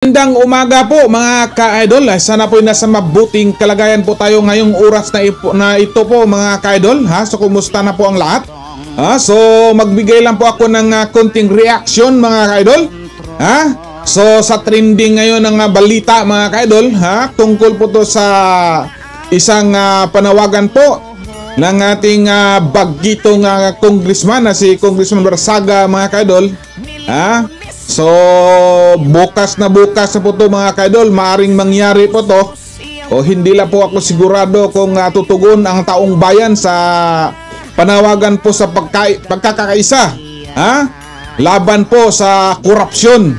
Magandang umaga po mga ka-idol. Sana po nasa mabuting kalagayan po tayo ngayong oras na ito po mga ka-idol. So kumusta na po ang lahat? So magbigay lang po ako ng konting reaction mga ka-idol. So sa trending ngayon ng balita mga ka-idol, tungkol po to sa isang panawagan po ng ating bagitong congressman na si Congressman Barsaga mga ka-idol. So bukas na po to mga ka-idol, maaring mangyari po to. O hindi lang po ako sigurado kung tutugon ang taong bayan sa panawagan po sa pagkakaisa, laban po sa korupsyon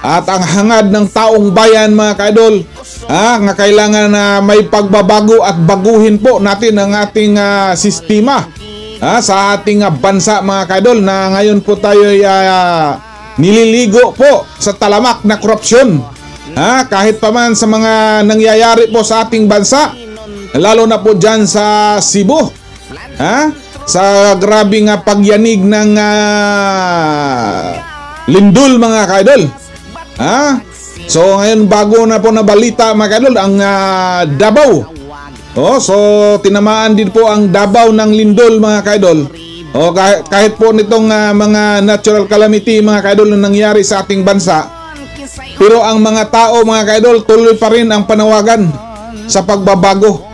at ang hangad ng taong bayan mga ka-idol, nga kailangan na may pagbabago at baguhin po natin ang ating sistema sa ating bansa mga ka-idol, na ngayon po tayo nililigo po sa talamak na korupsyon. Kahit pa man sa mga nangyayari po sa ating bansa, lalo na po dyan sa Cebu, sa grabing pagyanig ng lindol mga ka-idol. So ngayon bago na po na balita mga ka-idol, ang Davao. So tinamaan din po ang Davao ng lindol mga ka-idol. Kahit po nitong mga natural calamity mga ka-idol na nangyari sa ating bansa, pero ang mga tao mga ka-idol tuloy pa rin ang panawagan sa pagbabago.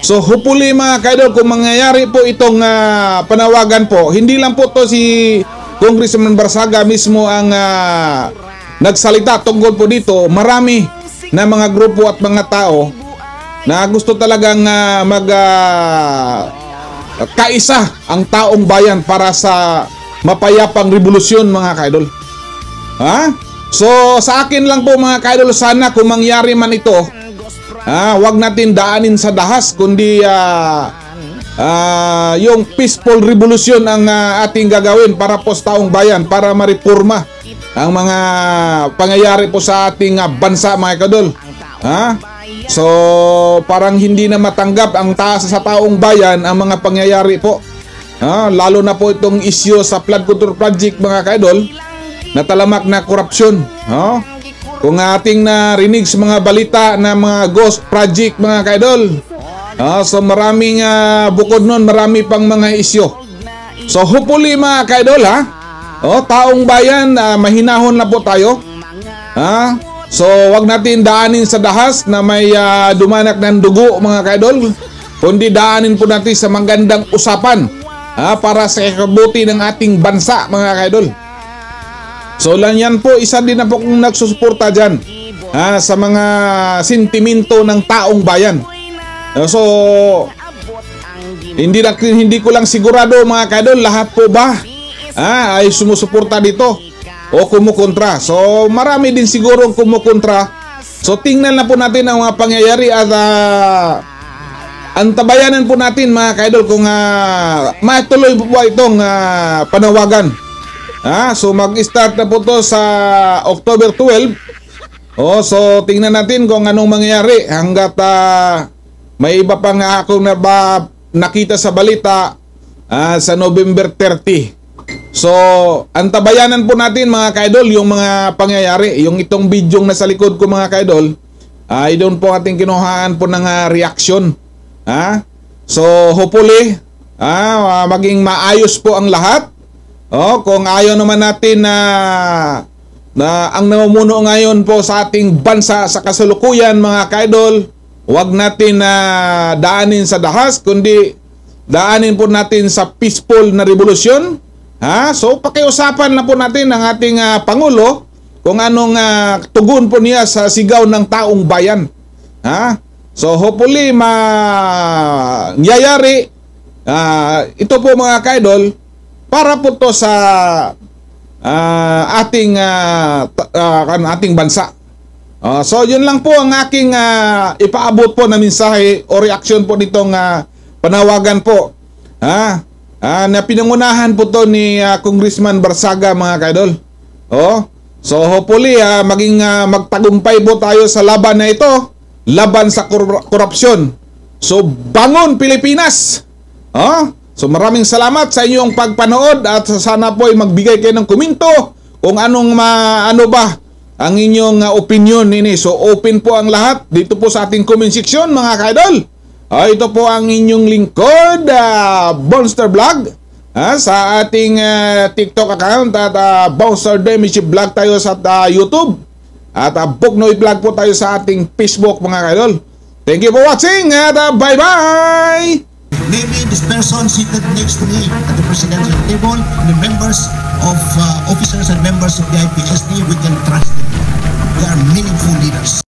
So hopefully mga ka-idol, kung mangyayari po itong panawagan po, hindi lang po to si Congressman Barsaga mismo ang nagsalita tungkol po dito. Marami na mga grupo at mga tao na gusto talagang kaisa ang taong bayan para sa mapayapang revolusyon mga ka-idol. So sa akin lang po mga ka-idol, sana kung mangyari man ito, wag natin daanin sa dahas, kundi yung peaceful revolution ang ating gagawin para po sa taong bayan, para mariporma ang mga pangyayari po sa ating bansa mga ka-idol. So parang hindi na matanggap ang taas sa taong bayan ang mga pangyayari po, lalo na po itong issue sa flood control project mga ka-idol, na talamak na korupsyon. Kung ating narinig sa mga balita na mga ghost project mga ka-idol, so maraming bukod nun, marami pang mga issue. So hopefully mga ka-idol, taong bayan, mahinahon na po tayo. So wag natin daanin sa dahas na may dumanak ng dugo mga ka-idol, kundi daanin po natin sa magandang usapan para sa ikabuti ng ating bansa mga ka-idol. So lang yan po, isa din na po kung nagsusuporta dyan sa mga sentimento ng taong bayan. So hindi ko lang sigurado mga ka-idol, lahat po ba ay sumusuporta dito o kumukontra. So marami din siguro kumukontra. So tingnan na po natin ang mga pangyayari at antabayanan po natin mga ka-idol kung matuloy po ba itong panawagan. So mag-start na po to sa October 12. So tingnan natin kung anong mangyayari hanggat may iba pang akong nakita sa balita sa November 30. So antabayanan po natin mga ka-idol yung mga pangyayari. Yung itong video na sa likod ko mga ka-idol, doon po ating kinuhaan po ng reaction. So hopefully maging maayos po ang lahat. Kung ayaw naman natin na ang namumuno ngayon po sa ating bansa sa kasalukuyan mga ka-idol, wag natin daanin sa dahas, kundi daanin po natin sa peaceful na revolusyon. So pakiusapan na po natin ang ating Pangulo kung anong tugon po niya sa sigaw ng taong bayan. So hopefully mangyayari ito po mga ka-idol, para po to sa ating bansa. So yun lang po ang aking ipaabot po na mensahe o reaction po nitong panawagan po na pinangunahan po to ni Congressman Barsaga mga ka-idol. So hopefully maging magtagumpay po tayo sa laban na ito, laban sa korupsyon. So bangon Pilipinas. So maraming salamat sa inyong pagpanood at sana po ay magbigay kayo ng komento kung anong ano ba ang inyong opinion nini. So open po ang lahat dito po sa ating comment section mga ka-idol. Ito po ang inyong lingkod, Bonster Vlog, sa ating TikTok account at Bonster Demichi Vlog tayo sa YouTube at Bugnoy Vlog po tayo sa ating Facebook mga ka-idol. Thank you for watching at bye-bye! Maybe this person seated next to me at the presidential table, the members of officers and members of the IPSD, we can trust them. They are meaningful leaders.